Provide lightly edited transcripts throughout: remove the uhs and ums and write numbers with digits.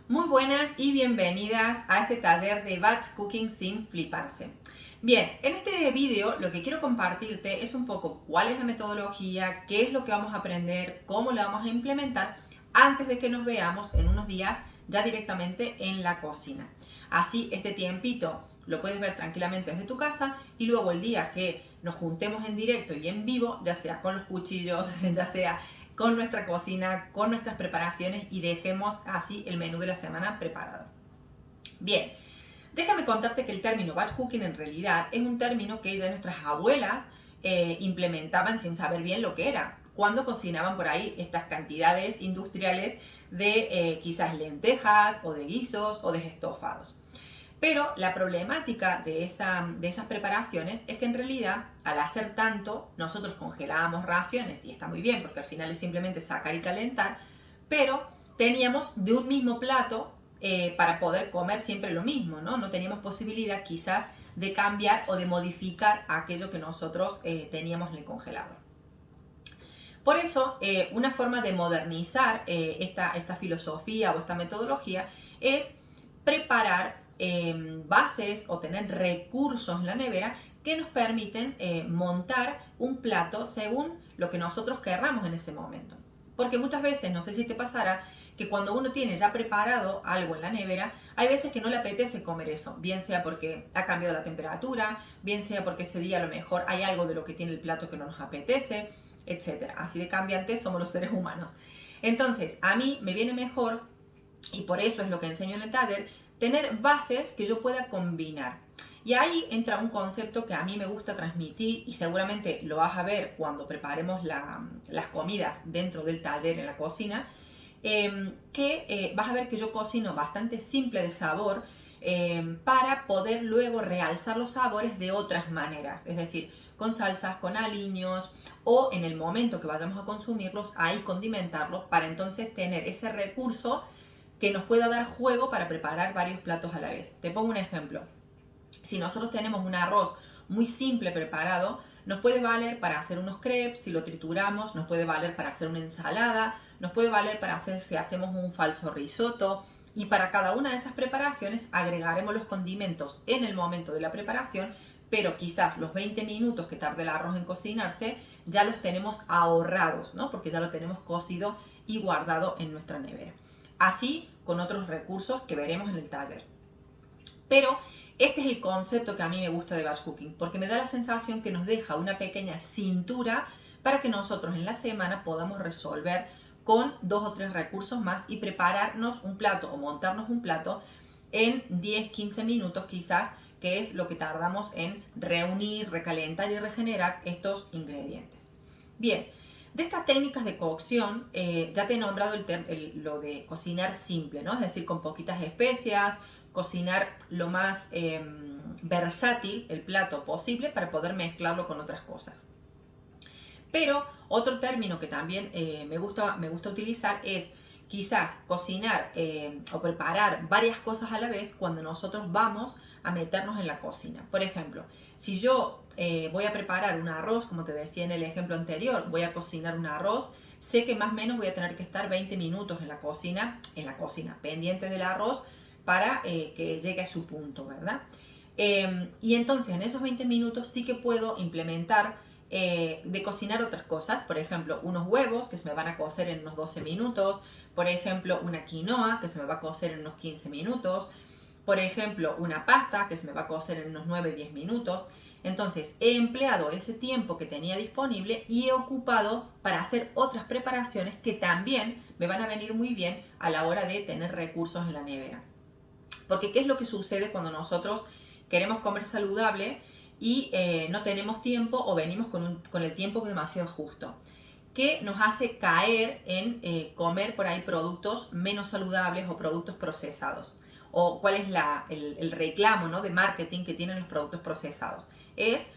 Muy buenas y bienvenidas a este taller de Batch Cooking sin fliparse. Bien, en este vídeo lo que quiero compartirte es un poco cuál es la metodología, qué es lo que vamos a aprender, cómo lo vamos a implementar antes de que nos veamos en unos días ya directamente en la cocina. Así este tiempito lo puedes ver tranquilamente desde tu casa y luego el día que nos juntemos en directo y en vivo, ya sea con los cuchillos, ya sea con nuestra cocina, con nuestras preparaciones y dejemos así el menú de la semana preparado. Bien, déjame contarte que el término batch cooking en realidad es un término que ya nuestras abuelas implementaban sin saber bien lo que era, cuando cocinaban por ahí estas cantidades industriales de quizás lentejas o de guisos o de estofados. Pero la problemática de esas preparaciones es que en realidad al hacer tanto nosotros congelábamos raciones y está muy bien porque al final es simplemente sacar y calentar, pero teníamos de un mismo plato para poder comer siempre lo mismo, ¿no? No teníamos posibilidad quizás de cambiar o de modificar aquello que nosotros teníamos en el congelador. Por eso, una forma de modernizar esta filosofía o esta metodología es preparar bases o tener recursos en la nevera que nos permiten montar un plato según lo que nosotros querramos en ese momento. Porque muchas veces, no sé si te pasará, que cuando uno tiene ya preparado algo en la nevera, hay veces que no le apetece comer eso, bien sea porque ha cambiado la temperatura, bien sea porque ese día a lo mejor hay algo de lo que tiene el plato que no nos apetece, etcétera. Así de cambiantes somos los seres humanos. Entonces, a mí me viene mejor, y por eso es lo que enseño en el taller, tener bases que yo pueda combinar. Y ahí entra un concepto que a mí me gusta transmitir y seguramente lo vas a ver cuando preparemos las comidas dentro del taller en la cocina, vas a ver que yo cocino bastante simple de sabor para poder luego realzar los sabores de otras maneras, es decir, con salsas, con aliños o en el momento que vayamos a consumirlos, ahí condimentarlos para entonces tener ese recurso que nos pueda dar juego para preparar varios platos a la vez. Te pongo un ejemplo. Si nosotros tenemos un arroz muy simple preparado, nos puede valer para hacer unos crepes, si lo trituramos, nos puede valer para hacer una ensalada, nos puede valer para hacer si hacemos un falso risotto, y para cada una de esas preparaciones agregaremos los condimentos en el momento de la preparación, pero quizás los 20 minutos que tarde el arroz en cocinarse ya los tenemos ahorrados, ¿no? Porque ya lo tenemos cocido y guardado en nuestra nevera. Así con otros recursos que veremos en el taller. Pero este es el concepto que a mí me gusta de batch cooking, porque me da la sensación que nos deja una pequeña cintura para que nosotros en la semana podamos resolver con 2 o 3 recursos más y prepararnos un plato o montarnos un plato en 10-15 minutos quizás, que es lo que tardamos en reunir, recalentar y regenerar estos ingredientes. Bien, de estas técnicas de cocción, ya te he nombrado lo de cocinar simple, ¿no? Es decir, con poquitas especias, cocinar lo más versátil el plato posible para poder mezclarlo con otras cosas. Pero otro término que también me gusta utilizar es quizás cocinar o preparar varias cosas a la vez cuando nosotros vamos a meternos en la cocina. Por ejemplo, si yo voy a preparar un arroz, como te decía en el ejemplo anterior, voy a cocinar un arroz, sé que más o menos voy a tener que estar 20 minutos en la cocina, pendiente del arroz para que llegue a su punto, ¿verdad? Y entonces en esos 20 minutos sí que puedo implementar de cocinar otras cosas, por ejemplo, unos huevos que se me van a cocer en unos 12 minutos, por ejemplo, una quinoa que se me va a cocer en unos 15 minutos, por ejemplo, una pasta que se me va a cocer en unos 9-10 minutos. Entonces, he empleado ese tiempo que tenía disponible y he ocupado para hacer otras preparaciones que también me van a venir muy bien a la hora de tener recursos en la nevera. Porque ¿qué es lo que sucede cuando nosotros queremos comer saludable y no tenemos tiempo o venimos con el tiempo demasiado justo? Que nos hace caer en comer por ahí productos menos saludables o productos procesados. O cuál es el reclamo, ¿no?, de marketing que tienen los productos procesados. Es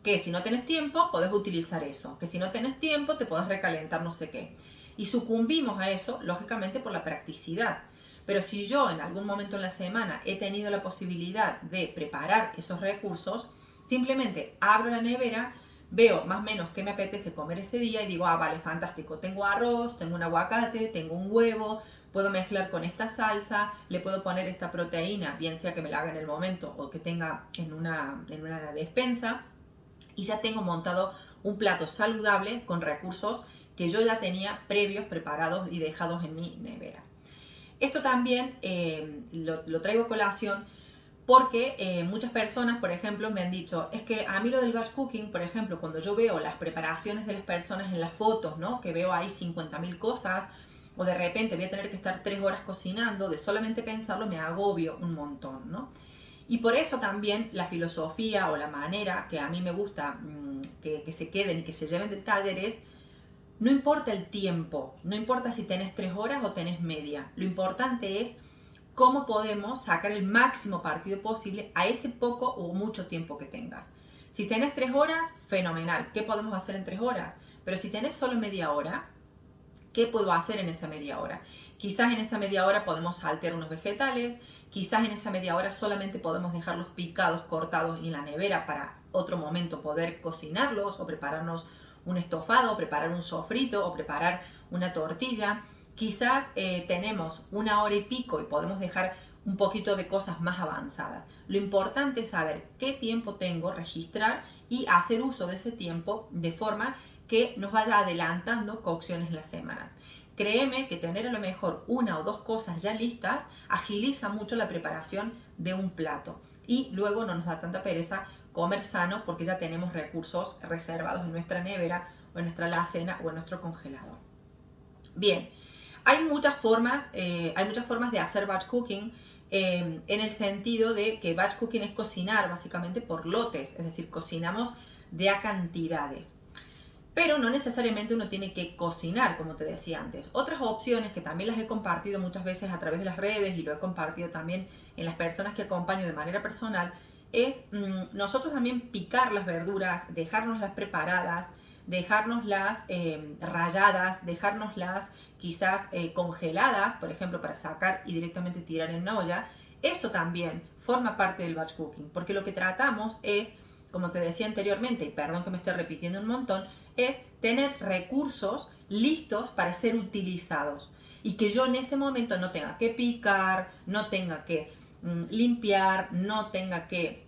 que si no tenés tiempo, podés utilizar eso. Que si no tenés tiempo, te podés recalentar no sé qué. Y sucumbimos a eso, lógicamente, por la practicidad. Pero si yo en algún momento en la semana he tenido la posibilidad de preparar esos recursos, simplemente abro la nevera, veo más o menos qué me apetece comer ese día y digo, ah, vale, fantástico, tengo arroz, tengo un aguacate, tengo un huevo, puedo mezclar con esta salsa, le puedo poner esta proteína, bien sea que me la haga en el momento o que tenga en una despensa, y ya tengo montado un plato saludable con recursos que yo ya tenía previos, preparados y dejados en mi nevera. Esto también lo traigo a colación porque muchas personas, por ejemplo, me han dicho, es que a mí lo del batch cooking, por ejemplo, cuando yo veo las preparaciones de las personas en las fotos, ¿no? Que veo ahí 50.000 cosas, o de repente voy a tener que estar 3 horas cocinando, de solamente pensarlo me agobio un montón, ¿no? Y por eso también la filosofía o la manera que a mí me gusta que se queden y que se lleven del taller es, no importa el tiempo, no importa si tenés 3 horas o tenés media, lo importante es cómo podemos sacar el máximo partido posible a ese poco o mucho tiempo que tengas. Si tenés 3 horas, fenomenal, ¿qué podemos hacer en 3 horas? Pero si tenés solo media hora, ¿qué puedo hacer en esa media hora? Quizás en esa media hora podemos saltear unos vegetales, quizás en esa media hora solamente podemos dejarlos picados, cortados y en la nevera para otro momento poder cocinarlos o prepararnos un estofado, o preparar un sofrito o preparar una tortilla. Quizás tenemos 1 hora y pico y podemos dejar un poquito de cosas más avanzadas. Lo importante es saber qué tiempo tengo, registrar y hacer uso de ese tiempo de forma que nos vaya adelantando cocciones en las semanas. Créeme que tener a lo mejor 1 o 2 cosas ya listas agiliza mucho la preparación de un plato y luego no nos da tanta pereza comer sano porque ya tenemos recursos reservados en nuestra nevera o en nuestra alacena o en nuestro congelador. Bien, hay muchas formas de hacer batch cooking en el sentido de que batch cooking es cocinar básicamente por lotes, es decir, cocinamos de a cantidades. Pero no necesariamente uno tiene que cocinar, como te decía antes. Otras opciones que también las he compartido muchas veces a través de las redes y lo he compartido también en las personas que acompaño de manera personal, es nosotros también picar las verduras, dejárnoslas preparadas, dejárnoslas ralladas, dejárnoslas quizás congeladas, por ejemplo, para sacar y directamente tirar en una olla. Eso también forma parte del batch cooking, porque lo que tratamos es, como te decía anteriormente, y perdón que me esté repitiendo un montón, es tener recursos listos para ser utilizados y que yo en ese momento no tenga que picar, no tenga que limpiar, no tenga que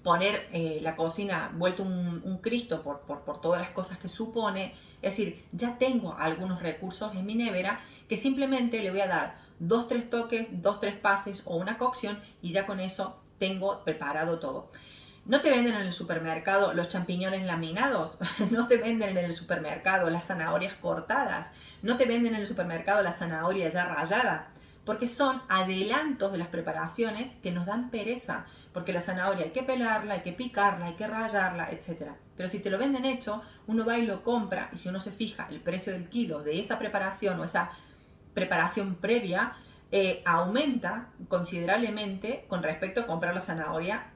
poner la cocina vuelto un Cristo por todas las cosas que supone. Es decir, ya tengo algunos recursos en mi nevera que simplemente le voy a dar 2-3 toques, 2-3 pases o una cocción y ya con eso tengo preparado todo. No te venden en el supermercado los champiñones laminados, no te venden en el supermercado las zanahorias cortadas, no te venden en el supermercado la zanahoria ya rallada, porque son adelantos de las preparaciones que nos dan pereza, porque la zanahoria hay que pelarla, hay que picarla, hay que rallarla, etc. Pero si te lo venden hecho, uno va y lo compra y si uno se fija el precio del kilo de esa preparación o esa preparación previa, aumenta considerablemente con respecto a comprar la zanahoria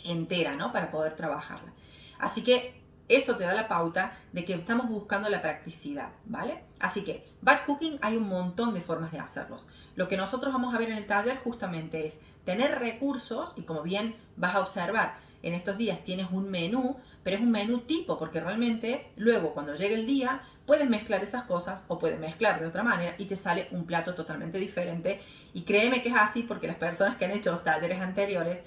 entera, ¿no? Para poder trabajarla. Así que eso te da la pauta de que estamos buscando la practicidad, ¿vale? Así que batch cooking hay un montón de formas de hacerlos. Lo que nosotros vamos a ver en el taller justamente es tener recursos y como bien vas a observar, en estos días tienes un menú, pero es un menú tipo porque realmente luego cuando llegue el día puedes mezclar esas cosas o puedes mezclar de otra manera y te sale un plato totalmente diferente. Y créeme que es así porque las personas que han hecho los talleres anteriores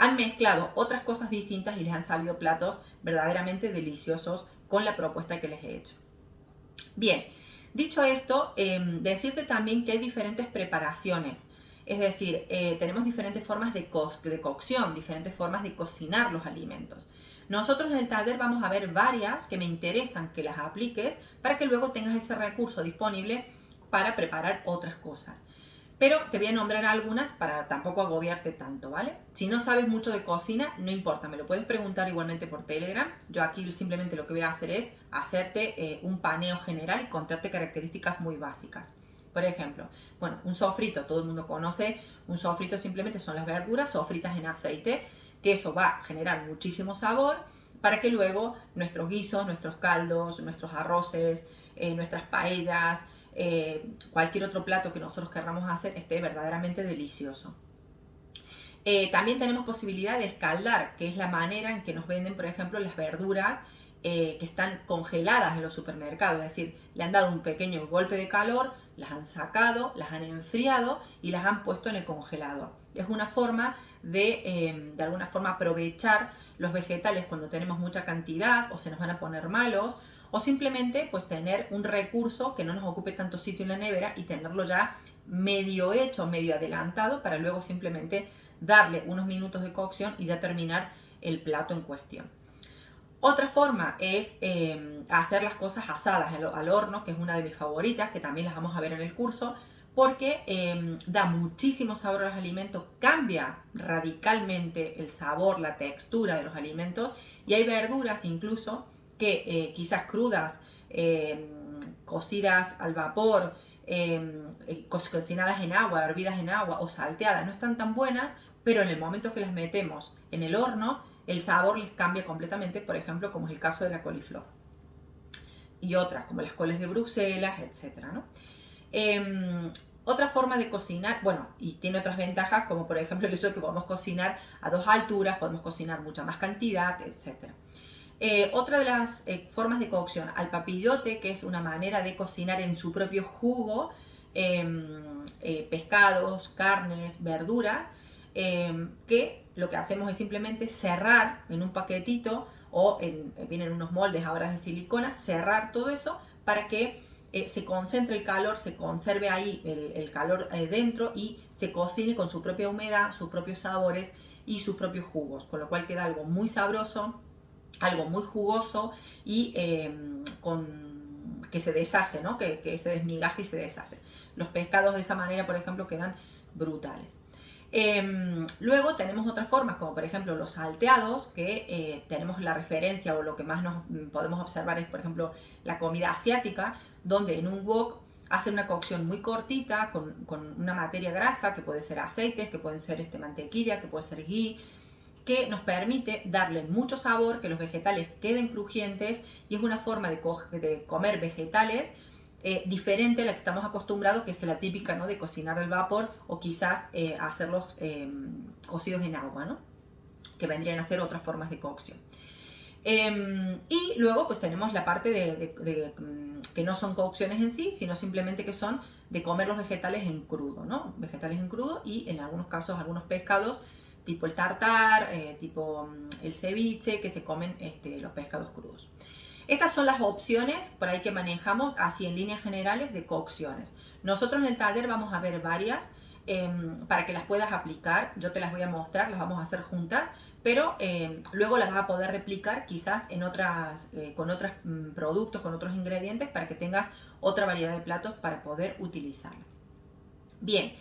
han mezclado otras cosas distintas y les han salido platos verdaderamente deliciosos con la propuesta que les he hecho. Bien, dicho esto, decirte también que hay diferentes preparaciones. Es decir, tenemos diferentes formas de cocción, diferentes formas de cocinar los alimentos. Nosotros en el taller vamos a ver varias que me interesan que las apliques para que luego tengas ese recurso disponible para preparar otras cosas. Pero te voy a nombrar algunas para tampoco agobiarte tanto, ¿vale? Si no sabes mucho de cocina, no importa, me lo puedes preguntar igualmente por Telegram. Yo aquí simplemente lo que voy a hacer es hacerte un paneo general y contarte características muy básicas. Por ejemplo, bueno, un sofrito, todo el mundo conoce, un sofrito simplemente son las verduras sofritas en aceite, que eso va a generar muchísimo sabor para que luego nuestros guisos, nuestros caldos, nuestros arroces, nuestras paellas, cualquier otro plato que nosotros querramos hacer esté verdaderamente delicioso. También tenemos posibilidad de escaldar, que es la manera en que nos venden, por ejemplo, las verduras que están congeladas en los supermercados. Es decir, le han dado un pequeño golpe de calor, las han sacado, las han enfriado y las han puesto en el congelador. Es una forma de alguna forma, aprovechar los vegetales cuando tenemos mucha cantidad o se nos van a poner malos, o simplemente pues tener un recurso que no nos ocupe tanto sitio en la nevera y tenerlo ya medio hecho, medio adelantado, para luego simplemente darle unos minutos de cocción y ya terminar el plato en cuestión. Otra forma es hacer las cosas asadas al horno, que es una de mis favoritas, que también las vamos a ver en el curso, porque da muchísimo sabor a los alimentos, cambia radicalmente el sabor, la textura de los alimentos, y hay verduras incluso que quizás crudas, cocidas al vapor, cocinadas en agua, hervidas en agua o salteadas, no están tan buenas, pero en el momento que las metemos en el horno, el sabor les cambia completamente, por ejemplo, como es el caso de la coliflor. Y otras, como las coles de Bruselas, etc., ¿no? Otra forma de cocinar, bueno, y tiene otras ventajas, como por ejemplo el hecho de que podemos cocinar a 2 alturas, podemos cocinar mucha más cantidad, etc. Otra de las formas de cocción al papillote, que es una manera de cocinar en su propio jugo pescados, carnes, verduras, que lo que hacemos es simplemente cerrar en un paquetito o vienen unos moldes ahora de silicona, cerrar todo eso para que se concentre el calor, se conserve ahí el calor dentro y se cocine con su propia humedad, sus propios sabores y sus propios jugos, con lo cual queda algo muy sabroso, algo muy jugoso y que se deshace, ¿no? que se desmigaje y se deshace. Los pescados de esa manera, por ejemplo, quedan brutales. Luego tenemos otras formas, como por ejemplo los salteados, que tenemos la referencia o lo que más nos podemos observar es, por ejemplo, la comida asiática, donde en un wok hacen una cocción muy cortita con una materia grasa, que puede ser aceites, que pueden ser mantequilla, que puede ser ghee, que nos permite darle mucho sabor, que los vegetales queden crujientes, y es una forma de comer vegetales diferente a la que estamos acostumbrados, que es la típica, ¿no?, de cocinar al vapor o quizás hacerlos cocidos en agua, ¿no?, que vendrían a ser otras formas de cocción. Y luego pues tenemos la parte que no son cocciones en sí, sino simplemente que son de comer los vegetales en crudo, ¿no? Vegetales en crudo y en algunos casos algunos pescados, tipo el tartar, tipo el ceviche, que se comen los pescados crudos. Estas son las opciones por ahí que manejamos así en líneas generales de cocciones. Nosotros en el taller vamos a ver varias para que las puedas aplicar. Yo te las voy a mostrar, las vamos a hacer juntas, pero luego las vas a poder replicar quizás en con otros productos, con otros ingredientes, para que tengas otra variedad de platos para poder utilizarla. Bien,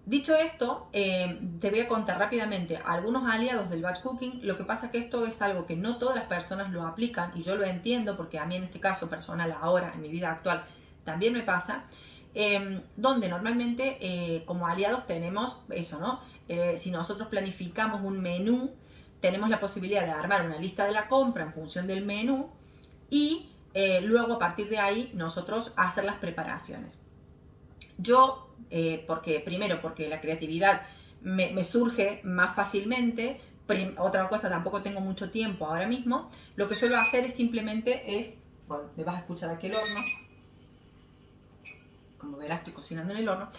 dicho esto, te voy a contar rápidamente algunos aliados del batch cooking. Lo que pasa es que esto es algo que no todas las personas lo aplican, y yo lo entiendo porque a mí en este caso personal ahora, en mi vida actual, también me pasa, donde normalmente como aliados tenemos eso, ¿no? Si nosotros planificamos un menú, tenemos la posibilidad de armar una lista de la compra en función del menú y luego a partir de ahí nosotros hacer las preparaciones. Yo, primero porque la creatividad me surge más fácilmente, otra cosa, tampoco tengo mucho tiempo ahora mismo, lo que suelo hacer es simplemente bueno, me vas a escuchar aquí el horno, como verás estoy cocinando en el horno,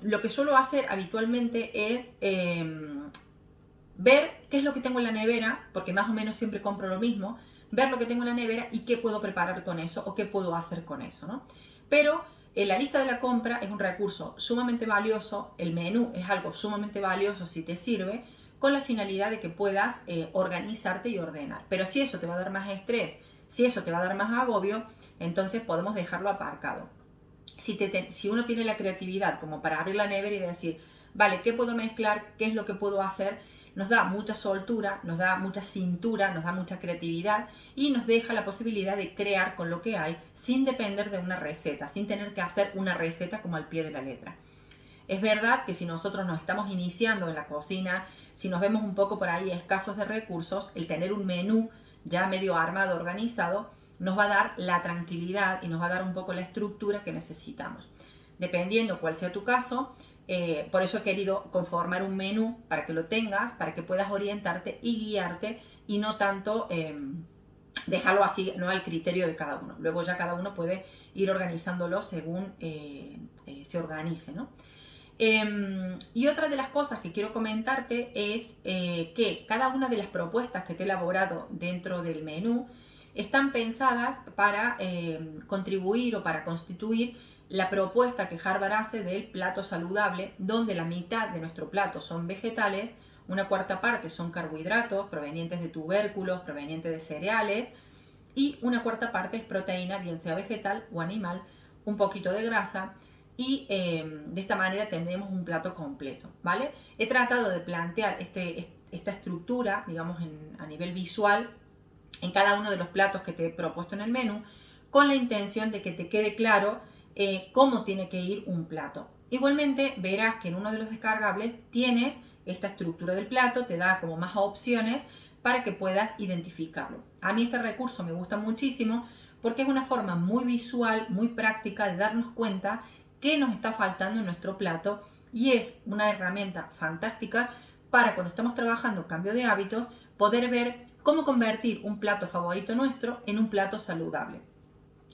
lo que suelo hacer habitualmente es ver qué es lo que tengo en la nevera, porque más o menos siempre compro lo mismo, ver lo que tengo en la nevera y qué puedo preparar con eso o qué puedo hacer con eso, ¿no? Pero la lista de la compra es un recurso sumamente valioso, el menú es algo sumamente valioso si te sirve, con la finalidad de que puedas organizarte y ordenar. Pero si eso te va a dar más estrés, si eso te va a dar más agobio, entonces podemos dejarlo aparcado. Si uno tiene la creatividad como para abrir la nevera y decir, vale, ¿qué puedo mezclar? ¿Qué es lo que puedo hacer? Nos da mucha soltura, nos da mucha cintura, nos da mucha creatividad y nos deja la posibilidad de crear con lo que hay sin depender de una receta, sin tener que hacer una receta como al pie de la letra. Es verdad que si nosotros nos estamos iniciando en la cocina, si nos vemos un poco por ahí escasos de recursos, el tener un menú ya medio armado, organizado, nos va a dar la tranquilidad y nos va a dar un poco la estructura que necesitamos. Dependiendo cuál sea tu caso, Por eso he querido conformar un menú para que lo tengas, para que puedas orientarte y guiarte y no tanto dejarlo así, no al criterio de cada uno. Luego ya cada uno puede ir organizándolo según se organice, ¿no? Y otra de las cosas que quiero comentarte es que cada una de las propuestas que te he elaborado dentro del menú están pensadas para contribuir o para constituir la propuesta que Harvard hace del plato saludable, donde la mitad de nuestro plato son vegetales, una cuarta parte son carbohidratos provenientes de tubérculos, provenientes de cereales, y una cuarta parte es proteína, bien sea vegetal o animal, un poquito de grasa, y de esta manera tendremos un plato completo, ¿vale? He tratado de plantear esta estructura, digamos, a nivel visual, en cada uno de los platos que te he propuesto en el menú, con la intención de que te quede claro cómo tiene que ir un plato. Igualmente verás que en uno de los descargables tienes esta estructura del plato, te da como más opciones para que puedas identificarlo. A mí este recurso me gusta muchísimo porque es una forma muy visual, muy práctica de darnos cuenta qué nos está faltando en nuestro plato y es una herramienta fantástica para cuando estamos trabajando cambio de hábitos poder ver cómo convertir un plato favorito nuestro en un plato saludable.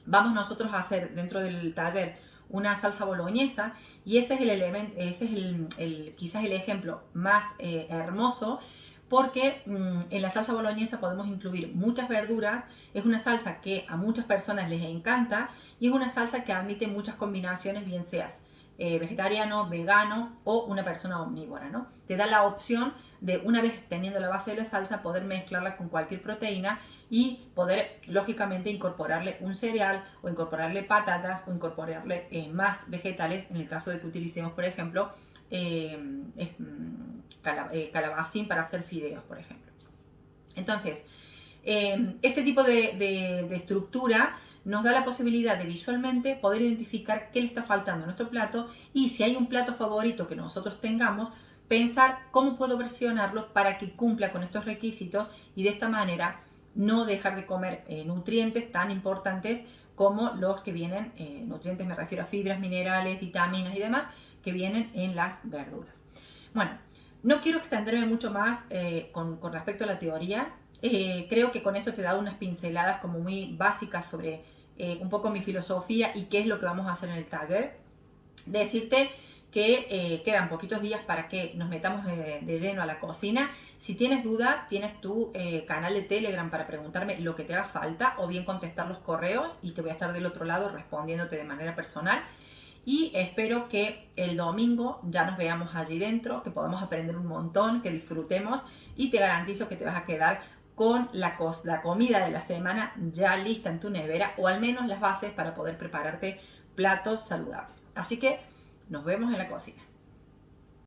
Vamos nosotros a hacer dentro del taller una salsa boloñesa y ese es el elemento, ese es quizás el ejemplo más hermoso porque en la salsa boloñesa podemos incluir muchas verduras, es una salsa que a muchas personas les encanta y es una salsa que admite muchas combinaciones, bien seas vegetariano, vegano o una persona omnívora, ¿no? Te da la opción de, una vez teniendo la base de la salsa, poder mezclarla con cualquier proteína y poder, lógicamente, incorporarle un cereal o incorporarle patatas o incorporarle más vegetales, en el caso de que utilicemos, por ejemplo, calabacín para hacer fideos, por ejemplo. Entonces, este tipo de estructura nos da la posibilidad de visualmente poder identificar qué le está faltando a nuestro plato y si hay un plato favorito que nosotros tengamos, pensar cómo puedo versionarlo para que cumpla con estos requisitos y de esta manera no dejar de comer nutrientes tan importantes como los que vienen, nutrientes me refiero a fibras, minerales, vitaminas y demás, que vienen en las verduras. Bueno, no quiero extenderme mucho más con respecto a la teoría. Creo que con esto te he dado unas pinceladas como muy básicas sobre un poco mi filosofía y qué es lo que vamos a hacer en el taller. Decirte que quedan poquitos días para que nos metamos de lleno a la cocina. Si tienes dudas, tienes tu canal de Telegram para preguntarme lo que te haga falta o bien contestar los correos y te voy a estar del otro lado respondiéndote de manera personal. Y espero que el domingo ya nos veamos allí dentro, que podamos aprender un montón, que disfrutemos y te garantizo que te vas a quedar con la comida de la semana ya lista en tu nevera o al menos las bases para poder prepararte platos saludables. Así que nos vemos en la cocina.